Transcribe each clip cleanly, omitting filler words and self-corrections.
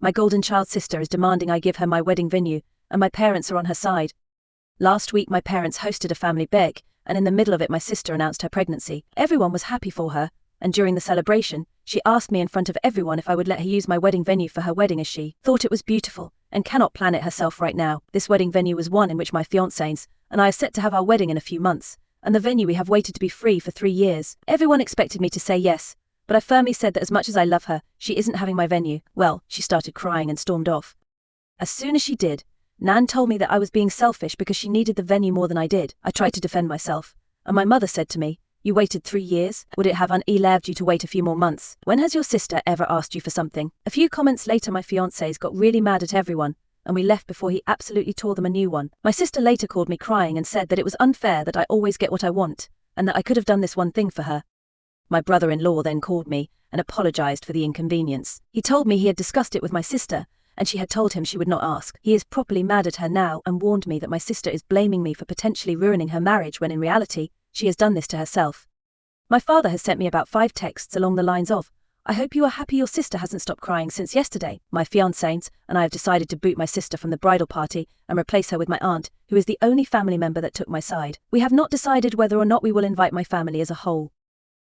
My golden child sister is demanding I give her my wedding venue, and my parents are on her side. Last week my parents hosted a family bake, and in the middle of it my sister announced her pregnancy. Everyone was happy for her, and during the celebration, she asked me in front of everyone if I would let her use my wedding venue for her wedding, as she thought it was beautiful, and cannot plan it herself right now. This wedding venue was one in which my fiancé and I are set to have our wedding in a few months, and the venue we have waited to be free for 3 years. Everyone expected me to say yes, but I firmly said that as much as I love her, she isn't having my venue. Well, she started crying and stormed off. As soon as she did, Nan told me that I was being selfish because she needed the venue more than I did. I tried to defend myself, and my mother said to me, "You waited 3 years? Would it have unallowed you to wait a few more months? When has your sister ever asked you for something?" A few comments later my fiancé got really mad at everyone, and we left before he absolutely tore them a new one. My sister later called me crying and said that it was unfair that I always get what I want, and that I could have done this one thing for her. My brother-in-law then called me and apologized for the inconvenience. He told me he had discussed it with my sister, and she had told him she would not ask. He is properly mad at her now and warned me that my sister is blaming me for potentially ruining her marriage when in reality, she has done this to herself. My father has sent me about 5 texts along the lines of, "I hope you are happy your sister hasn't stopped crying since yesterday." My fiancé and I have decided to boot my sister from the bridal party and replace her with my aunt, who is the only family member that took my side. We have not decided whether or not we will invite my family as a whole.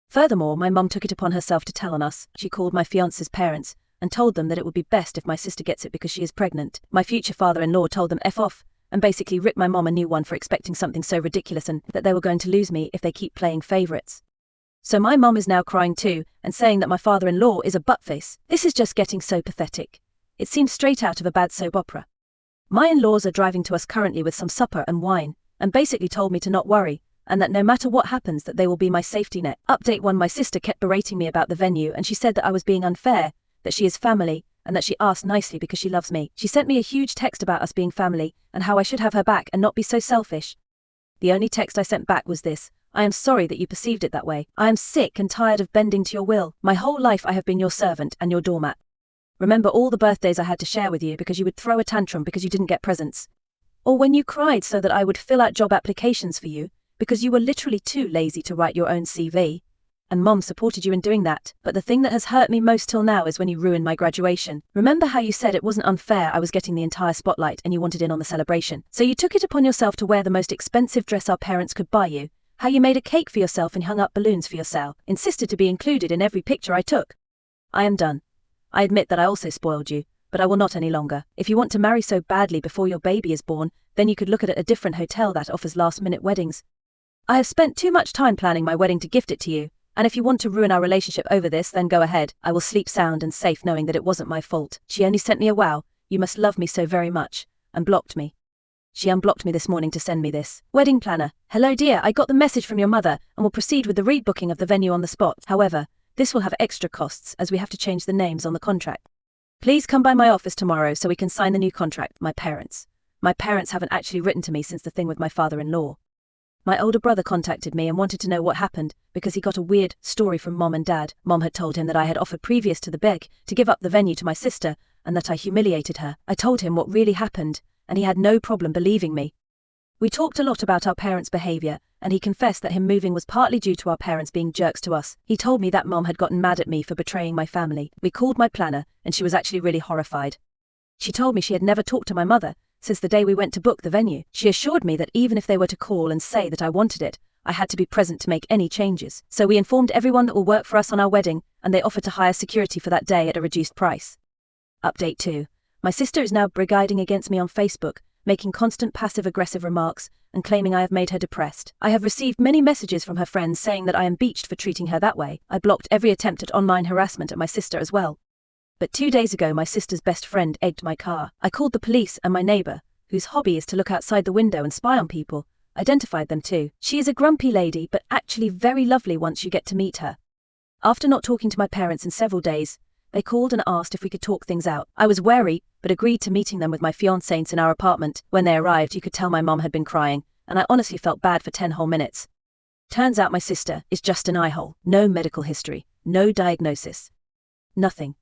Furthermore, my mum took it upon herself to tell on us. She called my fiancé's parents and told them that it would be best if my sister gets it because she is pregnant. My future father-in-law told them F off and basically ripped my mom a new one for expecting something so ridiculous and that they were going to lose me if they keep playing favorites. So my mum is now crying too and saying that my father-in-law is a buttface. This is just getting so pathetic. It seems straight out of a bad soap opera. My in-laws are driving to us currently with some supper and wine and basically told me to not worry, and that no matter what happens that they will be my safety net. Update 1: my sister kept berating me about the venue and she said that I was being unfair, that she is family, and that she asked nicely because she loves me. She sent me a huge text about us being family and how I should have her back and not be so selfish. The only text I sent back was this: "I am sorry that you perceived it that way. I am sick and tired of bending to your will. My whole life I have been your servant and your doormat. Remember all the birthdays I had to share with you because you would throw a tantrum because you didn't get presents. Or when you cried so that I would fill out job applications for you, because you were literally too lazy to write your own CV. And Mom supported you in doing that. But the thing that has hurt me most till now is when you ruined my graduation. Remember how you said it wasn't unfair I was getting the entire spotlight and you wanted in on the celebration. So you took it upon yourself to wear the most expensive dress our parents could buy you, how you made a cake for yourself and hung up balloons for yourself, insisted to be included in every picture I took. I am done. I admit that I also spoiled you, but I will not any longer. If you want to marry so badly before your baby is born, then you could look at a different hotel that offers last-minute weddings. I have spent too much time planning my wedding to gift it to you, and if you want to ruin our relationship over this, then go ahead. I will sleep sound and safe knowing that it wasn't my fault. She only sent me a wow, you must love me so very much, and blocked me. She unblocked me this morning to send me this. Wedding planner. Hello dear, I got the message from your mother and will proceed with the rebooking of the venue on the spot. However, this will have extra costs as we have to change the names on the contract. Please come by my office tomorrow so we can sign the new contract. My parents. My parents haven't actually written to me since the thing with my father-in-law. My older brother contacted me and wanted to know what happened because he got a weird story from Mom and Dad. Mom had told him that I had offered previous to the beg to give up the venue to my sister and that I humiliated her. I told him what really happened and he had no problem believing me. We talked a lot about our parents' behavior and he confessed that him moving was partly due to our parents being jerks to us. He told me that Mom had gotten mad at me for betraying my family. We called my planner and she was actually really horrified. She told me she had never talked to my mother since the day we went to book the venue. She assured me that even if they were to call and say that I wanted it, I had to be present to make any changes. So we informed everyone that will work for us on our wedding, and they offered to hire security for that day at a reduced price. Update 2. My sister is now brigading against me on Facebook, making constant passive-aggressive remarks and claiming I have made her depressed. I have received many messages from her friends saying that I am beached for treating her that way. I blocked every attempt at online harassment at my sister as well. But 2 days ago my sister's best friend egged my car. I called the police and my neighbor, whose hobby is to look outside the window and spy on people, identified them too. She is a grumpy lady but actually very lovely once you get to meet her. After not talking to my parents in several days, they called and asked if we could talk things out. I was wary, but agreed to meeting them with my fiancé in our apartment. When they arrived you could tell my mom had been crying, and I honestly felt bad for 10 whole minutes. Turns out my sister is just an eye-hole. No medical history, no diagnosis. Nothing.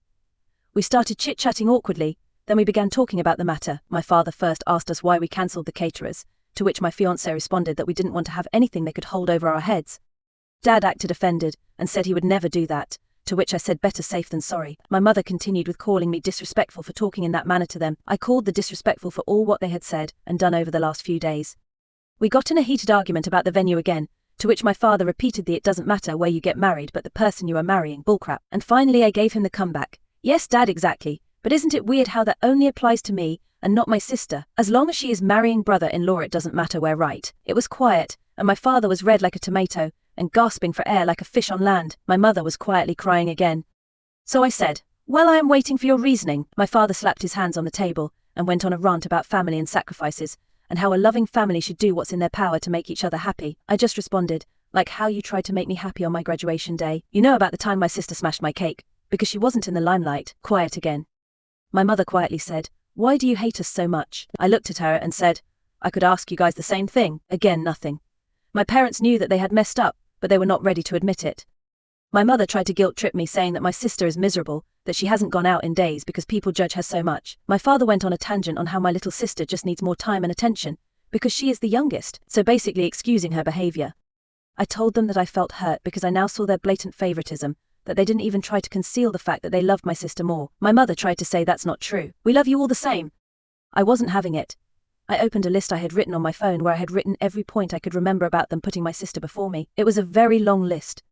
We started chit-chatting awkwardly, then we began talking about the matter. My father first asked us why we cancelled the caterers, to which my fiancé responded that we didn't want to have anything they could hold over our heads. Dad acted offended and said he would never do that, to which I said better safe than sorry. My mother continued with calling me disrespectful for talking in that manner to them. I called the disrespectful for all what they had said and done over the last few days. We got in a heated argument about the venue again, to which my father repeated the "it doesn't matter where you get married but the person you are marrying" bullcrap. And finally I gave him the comeback. "Yes, Dad, exactly. But isn't it weird how that only applies to me and not my sister? As long as she is marrying brother-in-law, it doesn't matter where, right?" It was quiet, and my father was red like a tomato and gasping for air like a fish on land. My mother was quietly crying again. So I said, "Well, I am waiting for your reasoning." My father slapped his hands on the table and went on a rant about family and sacrifices, and how a loving family should do what's in their power to make each other happy. I just responded, "Like how you tried to make me happy on my graduation day. You know about the time my sister smashed my cake, because she wasn't in the limelight." Quiet again. My mother quietly said, "Why do you hate us so much?" I looked at her and said, "I could ask you guys the same thing." Again, nothing. My parents knew that they had messed up, but they were not ready to admit it. My mother tried to guilt trip me, saying that my sister is miserable, that she hasn't gone out in days because people judge her so much. My father went on a tangent on how my little sister just needs more time and attention, because she is the youngest, so basically excusing her behavior. I told them that I felt hurt because I now saw their blatant favoritism, that they didn't even try to conceal the fact that they loved my sister more. My mother tried to say that's not true. "We love you all the same." I wasn't having it. I opened a list I had written on my phone where I had written every point I could remember about them putting my sister before me. It was a very long list.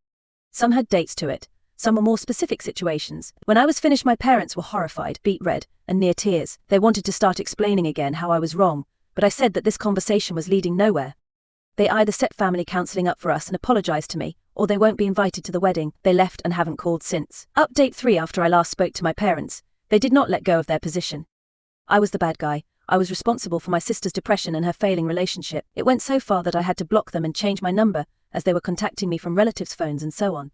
Some had dates to it, some were more specific situations. When I was finished, my parents were horrified, beet red, and near tears. They wanted to start explaining again how I was wrong, but I said that this conversation was leading nowhere. They either set family counseling up for us and apologized to me, or they won't be invited to the wedding. They left and haven't called since. Update 3: after I last spoke to my parents, they did not let go of their position. I was the bad guy. I was responsible for my sister's depression and her failing relationship. It went so far that I had to block them and change my number, as they were contacting me from relatives' phones and so on.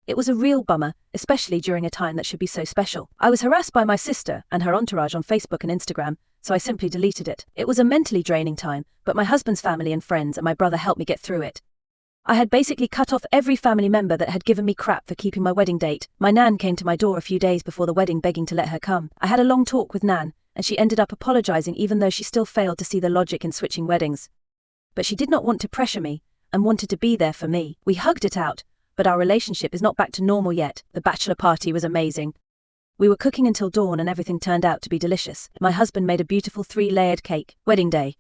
It was a real bummer, especially during a time that should be so special. I was harassed by my sister and her entourage on Facebook and Instagram, so I simply deleted it. It was a mentally draining time, but my husband's family and friends and my brother helped me get through it. I had basically cut off every family member that had given me crap for keeping my wedding date. My nan came to my door a few days before the wedding begging to let her come. I had a long talk with nan, and she ended up apologizing even though she still failed to see the logic in switching weddings. But she did not want to pressure me, and wanted to be there for me. We hugged it out, but our relationship is not back to normal yet. The bachelor party was amazing. We were cooking until dawn and everything turned out to be delicious. My husband made a beautiful 3-layered cake. Wedding day.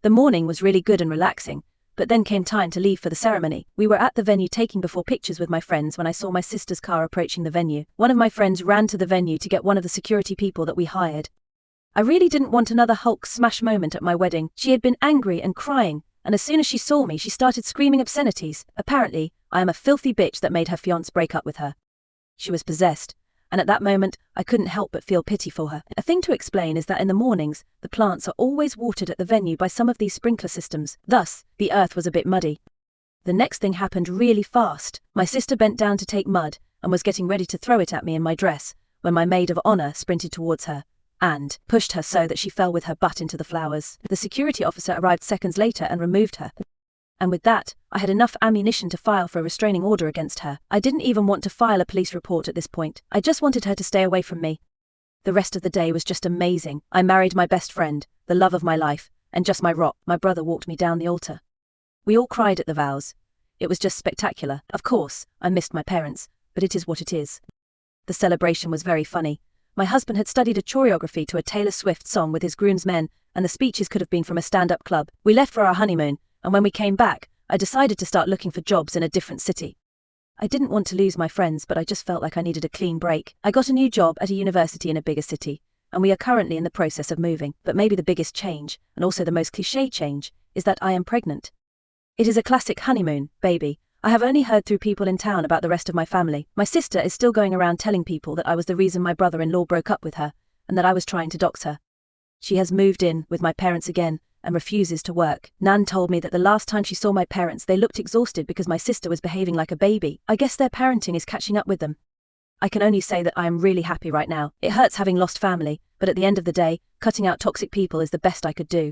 The morning was really good and relaxing, but then came time to leave for the ceremony. We were at the venue taking before pictures with my friends when I saw my sister's car approaching the venue. One of my friends ran to the venue to get one of the security people that we hired. I really didn't want another Hulk smash moment at my wedding. She had been angry and crying, and as soon as she saw me, she started screaming obscenities. Apparently, I am a filthy bitch that made her fiancé break up with her. She was possessed, and at that moment, I couldn't help but feel pity for her. A thing to explain is that in the mornings, the plants are always watered at the venue by some of these sprinkler systems. Thus, the earth was a bit muddy. The next thing happened really fast. My sister bent down to take mud and was getting ready to throw it at me in my dress when my maid of honor sprinted towards her and pushed her so that she fell with her butt into the flowers. The security officer arrived seconds later and removed her. And with that, I had enough ammunition to file for a restraining order against her. I didn't even want to file a police report at this point. I just wanted her to stay away from me. The rest of the day was just amazing. I married my best friend, the love of my life, and just my rock. My brother walked me down the altar. We all cried at the vows. It was just spectacular. Of course, I missed my parents, but it is what it is. The celebration was very funny. My husband had studied a choreography to a Taylor Swift song with his groomsmen, and the speeches could have been from a stand-up club. We left for our honeymoon, and when we came back, I decided to start looking for jobs in a different city. I didn't want to lose my friends, but I just felt like I needed a clean break. I got a new job at a university in a bigger city, and we are currently in the process of moving. But maybe the biggest change, and also the most cliché change, is that I am pregnant. It is a classic honeymoon, baby. I have only heard through people in town about the rest of my family. My sister is still going around telling people that I was the reason my brother-in-law broke up with her, and that I was trying to dox her. She has moved in with my parents again, and refuses to work. Nan told me that the last time she saw my parents, they looked exhausted because my sister was behaving like a baby. I guess their parenting is catching up with them. I can only say that I am really happy right now. It hurts having lost family, but at the end of the day, cutting out toxic people is the best I could do.